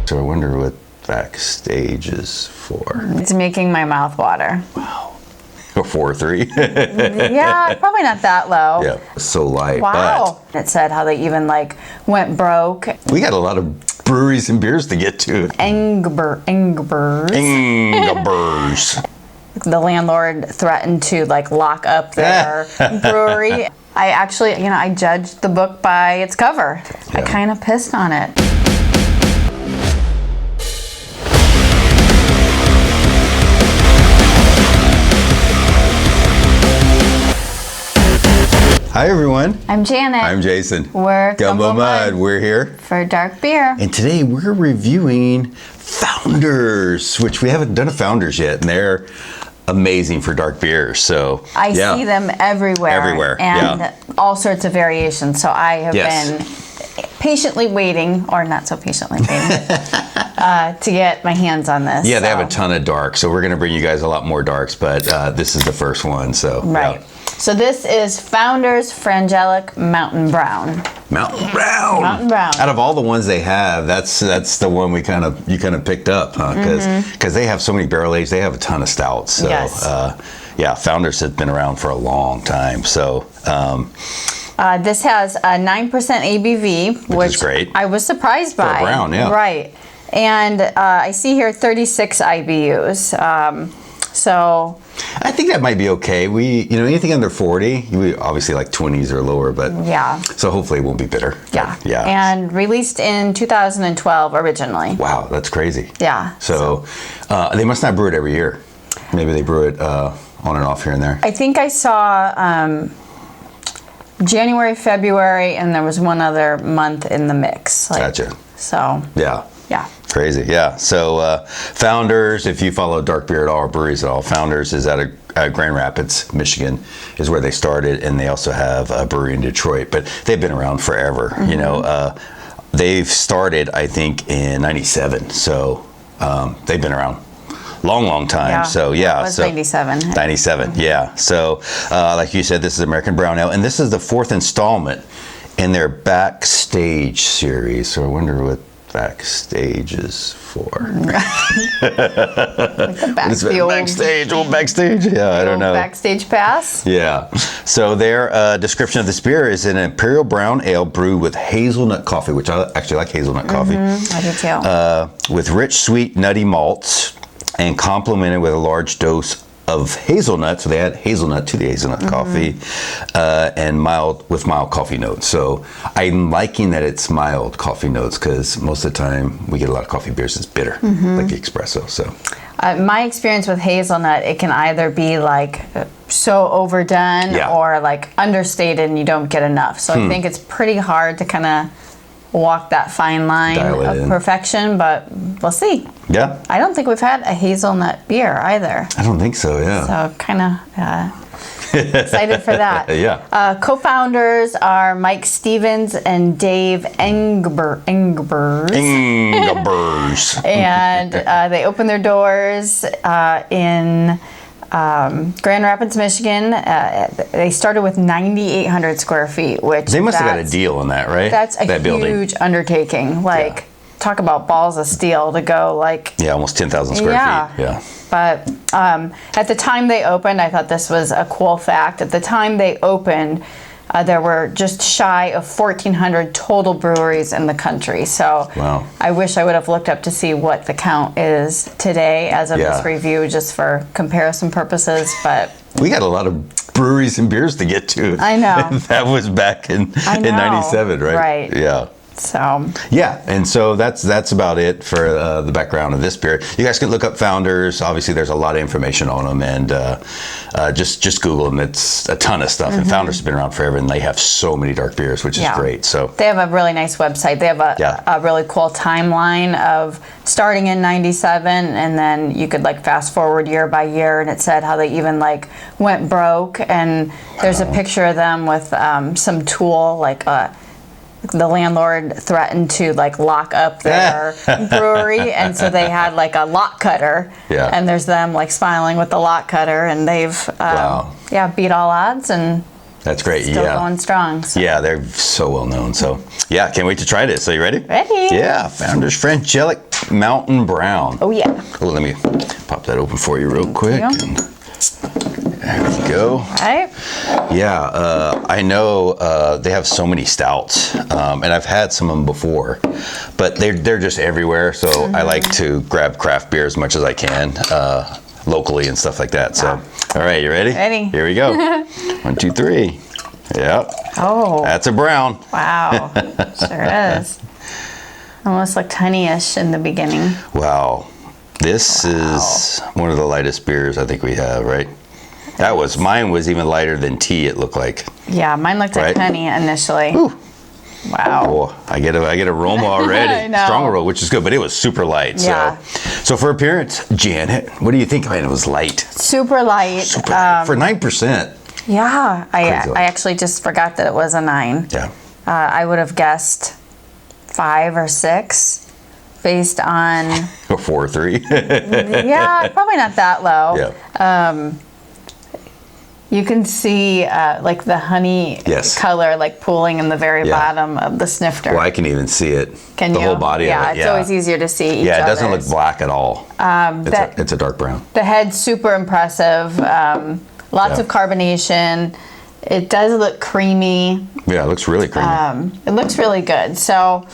So I wonder what Backstage is for. It's making my mouth water. Wow. 4.3. Yeah, probably not that low. Yeah, so light. Wow. But it said how they even like went broke. We got a lot of breweries and beers to get to. Engbers. The landlord threatened to like lock up their brewery. I actually, I judged the book by its cover. Yeah. I kind of pissed on it. Hi everyone. I'm Janet. I'm Jason. We're Gumbo Mud. We're here for dark beer. And today we're reviewing Founders, which we haven't done a Founders yet, and they're amazing for dark beer. So I see them everywhere. And all sorts of variations. So I have been patiently waiting, or not so patiently waiting, to get my hands on this. Yeah, they have a ton of darks. So we're going to bring you guys a lot more darks, but this is the first one. So right. Yeah. So this is Founders Frangelic Mountain Brown. Mountain Brown. Mountain Brown. Out of all the ones they have, that's the one you kind of picked up, huh? Because they have so many barrel aged. They have a ton of stouts. So yes. Founders have been around for a long time. So. This has a 9% ABV, which is great. I was surprised by. For a brown, yeah. Right. And I see here 36 IBUs. So I think that might be okay. We, anything under 40, we obviously like 20s or lower, but yeah. So hopefully it won't be bitter. Yeah. Yeah. And released in 2012 originally. Wow, that's crazy. Yeah. So they must not brew it every year. Maybe they brew it on and off here and there. I think I saw January, February, and there was one other month in the mix. Gotcha. So. Yeah. Yeah. Crazy, yeah. So Founders, if you follow dark beer at all or breweries at all, Founders is out of Grand Rapids, Michigan, is where they started, and they also have a brewery in Detroit. But they've been around forever. Mm-hmm. They've started, I think, in '97. So they've been around. Long time. Yeah. So yeah. It was 97. 97. Mm-hmm. Yeah. So like you said, this is American Brown Ale, and this is the fourth installment in their Backstage Series. So I wonder what Backstage is for. Like Backstage, old Backstage. Yeah, I don't know. Backstage pass. Yeah. So their description of this beer is an Imperial Brown Ale brewed with hazelnut coffee, which I actually like hazelnut coffee. I do too. With rich, sweet, nutty malts, and complemented with a large dose of hazelnut. So they add hazelnut to the hazelnut coffee, and mild coffee notes. So I'm liking that it's mild coffee notes, because most of the time we get a lot of coffee beers that's bitter, like the espresso. So my experience with hazelnut, it can either be like so overdone or like understated and you don't get enough. So I think it's pretty hard to kind of walk that fine line of perfection, but we'll see. Yeah. I don't think we've had a hazelnut beer either. I don't think so, yeah. So kind of excited for that. Yeah. Co-founders are Mike Stevens and Dave Engbers. And they opened their doors in Grand Rapids, Michigan. They started with 9,800 square feet, which they must have got a deal on that, right? That's a huge undertaking. Like, talk about balls of steel to go like almost 10,000 square feet. Yeah. But at the time they opened, I thought this was a cool fact. At the time they opened, there were just shy of 1,400 total breweries in the country. So I wish I would have looked up to see what the count is today as of this review, just for comparison purposes. But we got a lot of breweries and beers to get to. I know. That was back in 97, right? Right. Yeah. So and so that's about it for the background of this beer. You guys can look up Founders. Obviously, there's a lot of information on them, and just Google them. It's a ton of stuff. And Founders have been around forever, and they have so many dark beers, which is great. So they have a really nice website. They have a really cool timeline of starting in '97, and then you could like fast forward year by year, and it said how they even like went broke. And there's a picture of them with some tool like the landlord threatened to like lock up their brewery, and so they had like a lock cutter. Yeah. And there's them like smiling with the lock cutter, and they've beat all odds and That's great. Still going strong. So. Yeah, they're so well known. So, yeah, can't wait to try this. Are you ready? Ready. Yeah, Founders Frangelic Mountain Brown. Oh, yeah. Oh, let me pop that open for you real quick. you. And there we go. All right. Yeah, I know they have so many stouts, and I've had some of them before, but they're just everywhere. So I like to grab craft beer as much as I can, locally and stuff like that. So, all right, you ready? Ready. Here we go. 1, 2, 3. Yep. Oh. That's a brown. Wow. Sure is. Almost looked honeyish in the beginning. Wow. This is one of the lightest beers I think we have, right? Mine was even lighter than tea, it looked like. Yeah, mine looked like honey initially. Ooh. Wow. Oh, I get aroma already. I know. Strong aroma, which is good, but it was super light. Yeah. So for appearance, Janet, what do you think? Man, it was light. Super light. Super light. For 9%. Yeah, I light. actually just forgot that it was a 9. Yeah. I would have guessed 5 or 6 based on... Or 4 or 3. Yeah, probably not that low. Yeah. You can see like the honey color like pooling in the very bottom of the snifter. Well, I can even see it. Can the you? whole body yeah, of it. it's always easier to see each Yeah, it doesn't other's. look black at all. It's a dark brown. The head's super impressive. Lots of carbonation. It does look creamy. Yeah, it looks really creamy. It looks really good. So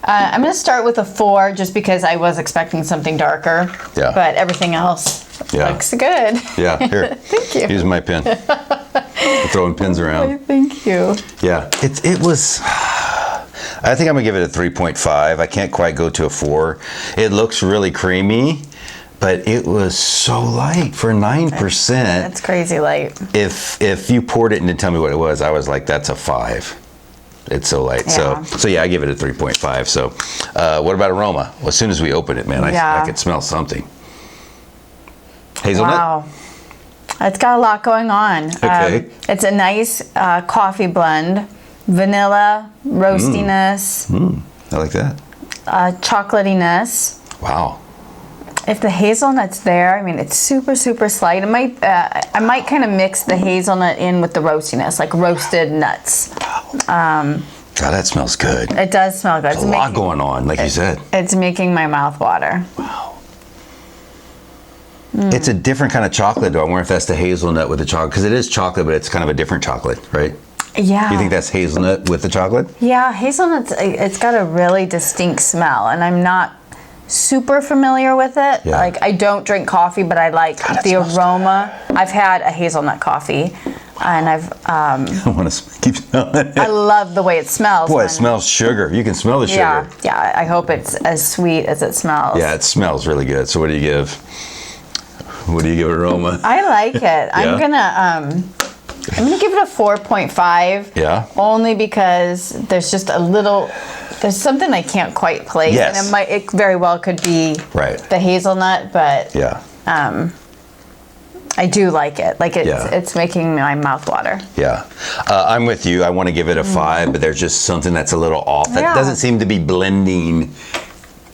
I'm going to start with a 4 just because I was expecting something darker. Yeah. But everything else looks good. Yeah, here. Thank you. Use my pen. I'm throwing pins around. Thank you. Yeah, it was... I think I'm going to give it a 3.5. I can't quite go to a 4. It looks really creamy, but it was so light for 9%. That's crazy light. If you poured it and didn't tell me what it was, I was like, that's a 5. It's so light. Yeah. So yeah, I give it a 3.5. So what about aroma? Well, as soon as we open it, man, I could smell something. Hazelnut? Wow. It's got a lot going on. Okay. It's a nice coffee blend. Vanilla, roastiness, I like that. chocolatiness. Wow. If the hazelnut's there, I mean, it's super, super slight. It might, I might kind of mix the hazelnut in with the roastiness, like roasted nuts. God, that smells good. It does smell good. There's a lot going on, like you said. It's making my mouth water. Wow. It's a different kind of chocolate, though. I wonder if that's the hazelnut with the chocolate, because it is chocolate, but it's kind of a different chocolate, right? Yeah. You think that's hazelnut with the chocolate? Yeah, hazelnut, it's got a really distinct smell, and I'm not super familiar with it. Yeah. Like, I don't drink coffee, but I like the aroma. I've had a hazelnut coffee, and I've... I want to keep smelling it. I love the way it smells. Boy, it smells sugar. You can smell the sugar. Yeah, yeah. I hope it's as sweet as it smells. Yeah, it smells really good. So what do you give? What do you give aroma? I like it. I'm gonna give it a 4.5. Yeah. Only because there's just a little, there's something I can't quite place. Yes. And it very well could be the hazelnut, but Yeah. I do like it. Like it's making my mouth water. Yeah. I'm with you. I want to give it a 5, but there's just something that's a little off. That doesn't seem to be blending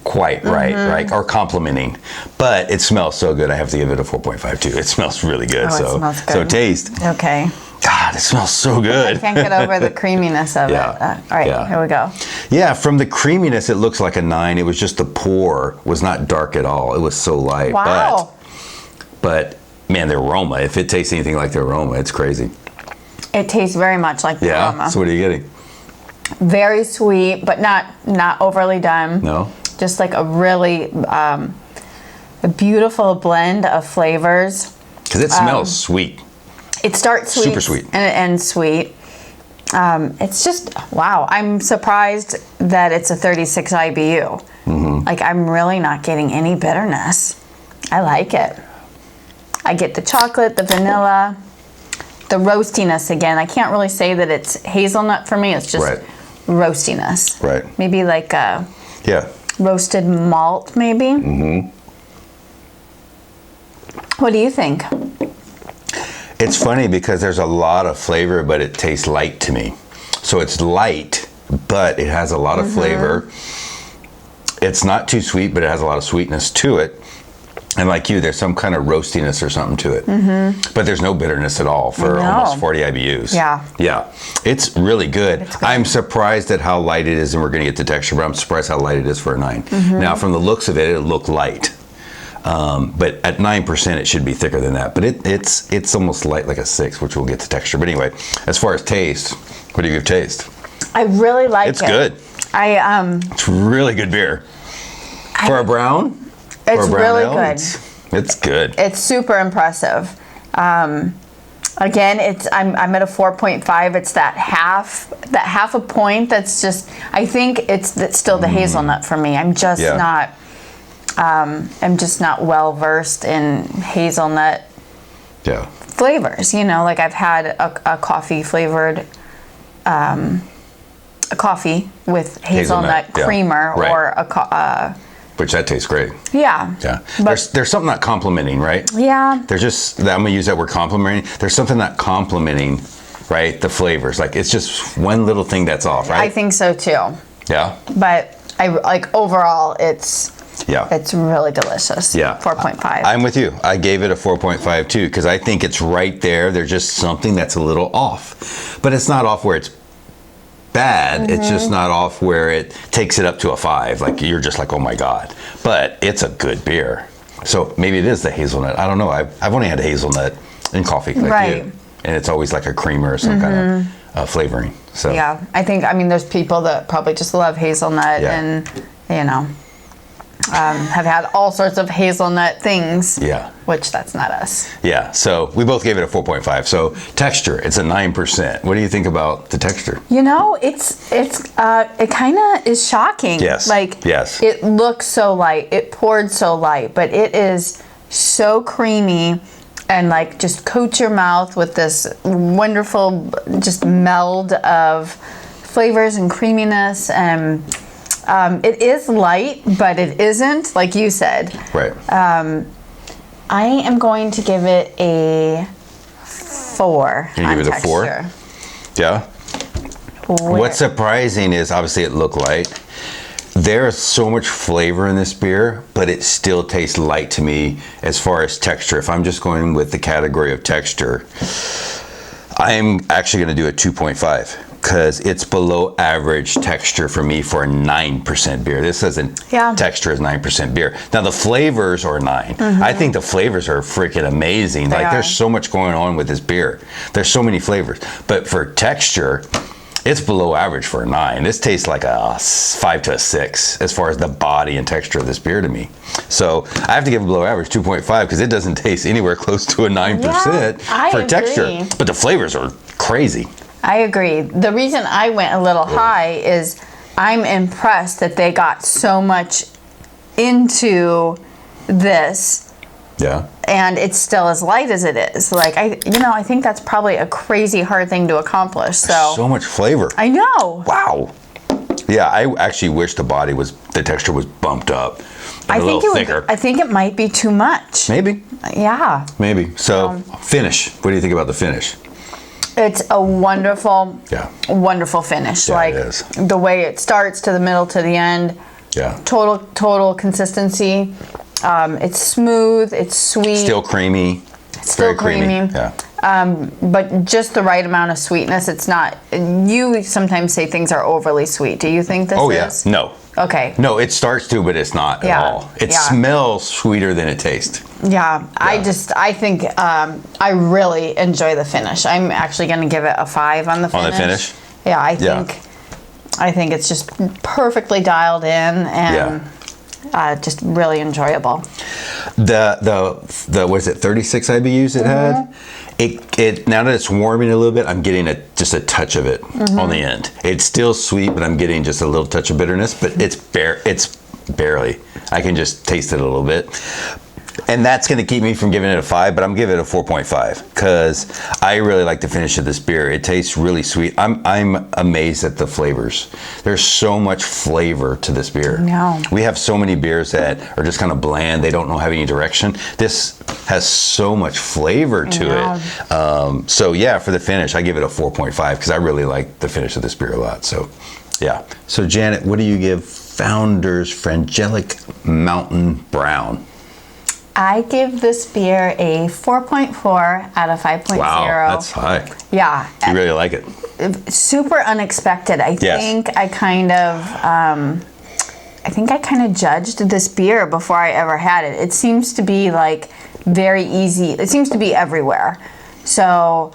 quite right, or complementing. But it smells so good. I have to give it a 4.5 too. It smells really good. Oh, it smells good. So taste. Okay. God, it smells so good. I can't get over the creaminess of it. All right, here we go. Yeah, from the creaminess, it looks like a 9. It was just the pour was not dark at all. It was so light. Wow. But man, the aroma, if it tastes anything like the aroma, it's crazy. It tastes very much like the aroma. Yeah, so what are you getting? Very sweet, but not overly done. No? Just like a really a beautiful blend of flavors. Because it smells sweet. It starts sweet. Super sweet. And it ends sweet. It's just, wow. I'm surprised that it's a 36 IBU. Like, I'm really not getting any bitterness. I like it. I get the chocolate, the vanilla, the roastiness again. I can't really say that it's hazelnut for me. It's just roastiness. Right. Maybe like a roasted malt, maybe. What do you think? It's funny because there's a lot of flavor, but it tastes light to me. So it's light, but it has a lot of flavor. It's not too sweet, but it has a lot of sweetness to it. And like you, there's some kind of roastiness or something to it. But there's no bitterness at all for almost 40 IBUs. Yeah. Yeah. It's really good. I'm surprised at how light it is, and we're going to get the texture, but I'm surprised how light it is for a 9. Now, from the looks of it, it looked light. But at 9%, it should be thicker than that. But it's almost light, like a 6, which we'll get to texture. But anyway, as far as taste, what do you give taste? I really like it. It's good. It's really good beer. For a brown? It's really ale, good. It's good. It's super impressive. Again, I'm at a 4.5. It's that half a point. That's just. I think that's still the hazelnut for me. I'm just not. I'm just not well versed in hazelnut. Yeah. Flavors. Like I've had a coffee flavored. A coffee with hazelnut creamer or a. Which that tastes great. Yeah. Yeah. There's something not complimenting, right? Yeah. There's just, I'm going to use that word complimenting. There's something not complimenting, right? The flavors. Like it's just one little thing that's off, right? I think so too. Yeah. But overall it's really delicious. Yeah. 4.5. I'm with you. I gave it a 4.5 too, because I think it's right there. There's just something that's a little off. But it's not off where it's bad. It's just not off where it takes it up to a 5. Like you're just like, oh my God. But it's a good beer. So maybe it is the hazelnut. I don't know. I've only had hazelnut in coffee like you. And it's always like a creamer or some kind of flavoring. So yeah, I think, there's people that probably just love hazelnut and, have had all sorts of hazelnut things. Yeah. Which that's not us. Yeah. So we both gave it a 4.5. So texture, it's a 9%. What do you think about the texture? It kind of is shocking. Yes. Yes. It looks so light. It poured so light, but it is so creamy and like just coats your mouth with this wonderful just meld of flavors and creaminess and. It is light, but it isn't, like you said. Right. I am going to give it a 4. You give it a 4? Yeah. What's surprising is obviously it looked light. There's so much flavor in this beer, but it still tastes light to me as far as texture. If I'm just going with the category of texture, I'm actually going to do a 2.5. Because it's below average texture for me for a 9% beer. This doesn't texture as 9% beer. Now the flavors are 9. I think the flavors are freaking amazing. There's so much going on with this beer. There's so many flavors. But for texture, it's below average for a 9. This tastes like a 5 to a 6 as far as the body and texture of this beer to me. So I have to give it below average 2.5 because it doesn't taste anywhere close to a 9% for texture. But the flavors are crazy. I agree. The reason I went a little high is I'm impressed that they got so much into this. Yeah. And it's still as light as it is. Like I think that's probably a crazy hard thing to accomplish. So much flavor. I know. Wow. Yeah, I actually wish the texture was bumped up. A little thicker. I think it might be too much. Maybe. Yeah. Maybe. So finish. What do you think about the finish? It's a wonderful finish. Yeah, it is. The way it starts to the middle to the end. Yeah. Total consistency. It's smooth. It's sweet. Still creamy. It's still creamy. Yeah. But just the right amount of sweetness. It's not. You sometimes say things are overly sweet. Do you think this is? Oh yeah. No. Okay. No, it starts to, but it's not at all. It smells sweeter than it tastes. Yeah. I think I really enjoy the finish. I'm actually going to give it a 5 on the finish. On the finish? Yeah, I think it's just perfectly dialed in and just really enjoyable. The what is it, 36 IBUs it had? It now that it's warming a little bit, I'm getting just a touch of it on the end. It's still sweet, but I'm getting just a little touch of bitterness, but it's barely. I can just taste it a little bit. And that's going to keep me from giving it a 5, but I'm giving it a 4.5 because I really like the finish of this beer. It tastes really sweet. I'm amazed at the flavors. There's so much flavor to this beer. No. We have so many beers that are just kind of bland. They don't have any direction. This has so much flavor to it. So yeah, for the finish, I give it a 4.5 because I really like the finish of this beer a lot. So yeah. So Janet, what do you give Founders Frangelic Mountain Brown? I give this beer a 4.4 out of 5.0. Wow, that's high. Yeah. You really like it. Super unexpected. I think I kind of judged this beer before I ever had it. It seems to be like very easy. It seems to be everywhere. So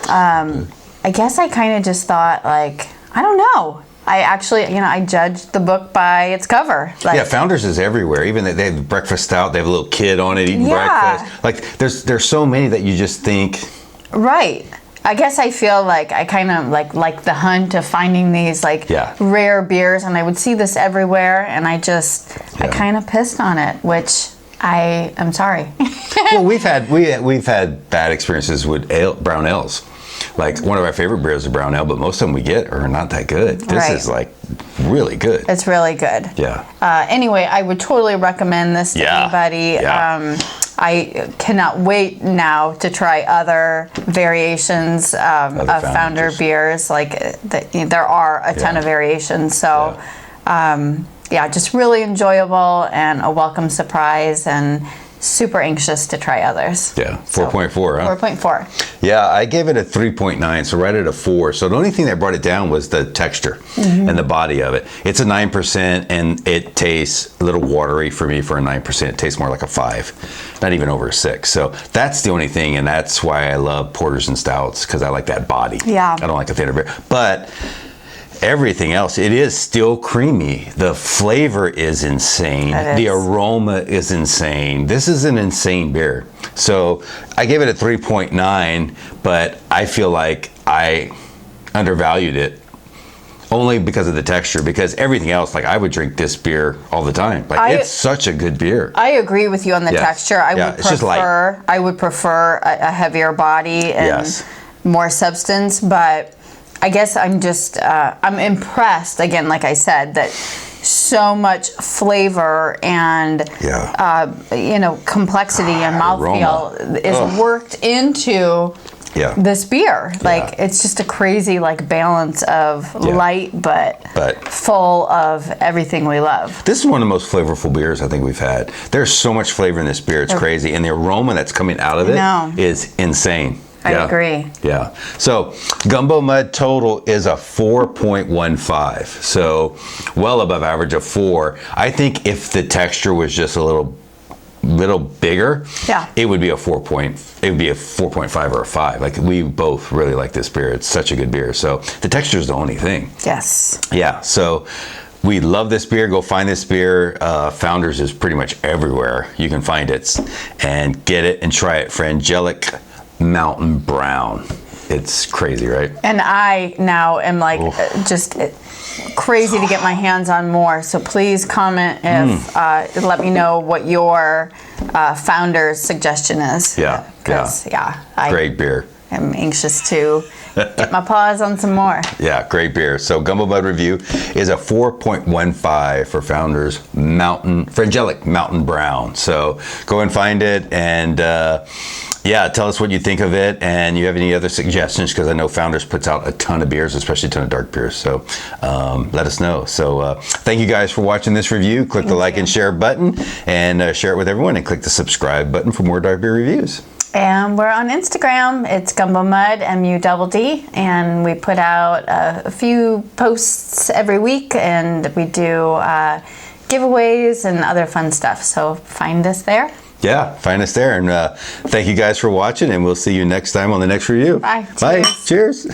I guess I kind of just thought like, I don't know. I actually, I judged the book by its cover. Like, yeah, Founders is everywhere. Even they have breakfast stout. They have a little kid on it eating breakfast. Like there's so many that you just think. Right. I guess I feel like I kind of like the hunt of finding these rare beers, and I would see this everywhere, and I kind of pissed on it, which I am sorry. Well, we've had bad experiences with brown ales. Like one of our favorite beers is brown ale, but most of them we get are not that good. This is like really good. It's really good. Yeah. Anyway, I would totally recommend this to anybody. Yeah. I cannot wait now to try other variations of Founder beers. Like there are a ton of variations. So, just really enjoyable and a welcome surprise, and super anxious to try others. Yeah, 4.4, huh? 4.4. Yeah, I gave it a 3.9, so right at a 4. So the only thing that brought it down was the texture and the body of it. It's a 9%, and it tastes a little watery for me for a 9%. It tastes more like a 5, not even over a 6. So that's the only thing, and that's why I love porters and stouts, because I like that body. Yeah. I don't like a thinner beer. But everything else, it is still creamy. The flavor is insane. The aroma is insane. This is an insane beer. So I gave it a 3.9, but I feel like I undervalued it only because of the texture, because everything else, like I would drink this beer all the time. Like it's such a good beer. I agree with you on the texture. I would prefer a heavier body and more substance, but I guess I'm just, I'm impressed, again, like I said, that so much flavor and, complexity and mouthfeel is worked into this beer. Like, it's just a crazy, balance of light, but full of everything we love. This is one of the most flavorful beers I think we've had. There's so much flavor in this beer. It's crazy. And the aroma that's coming out of it is insane. I agree. Yeah. So Gumbo Mud total is a 4.15. So well above average of 4. I think if the texture was just a little bigger, it would be a 4.5 or a 5. Like we both really like this beer. It's such a good beer. So the texture is the only thing. Yes. Yeah. So we love this beer. Go find this beer. Founders is pretty much everywhere. You can find it and get it and try it. Frangelic Mountain Brown. It's crazy, right? And I now am just crazy to get my hands on more. So please comment if let me know what your founder's suggestion is. Yeah, great beer. I'm anxious to get my paws on some more. Yeah, great beer. So Gumbo Mud review is a 4.15 for Founders Frangelic Mountain Brown. So go and find it and tell us what you think of it, and you have any other suggestions, because I know Founders puts out a ton of beers, especially a ton of dark beers. So let us know. So thank you guys for watching this review. Click the like and share button, and share it with everyone, and click the subscribe button for more dark beer reviews. And we're on Instagram. It's Gumbo Mud, MUDD, and we put out a few posts every week, and we do giveaways and other fun stuff. So find us there. Yeah, find us there. And thank you guys for watching, and we'll see you next time on the next review. Bye. Bye. Cheers.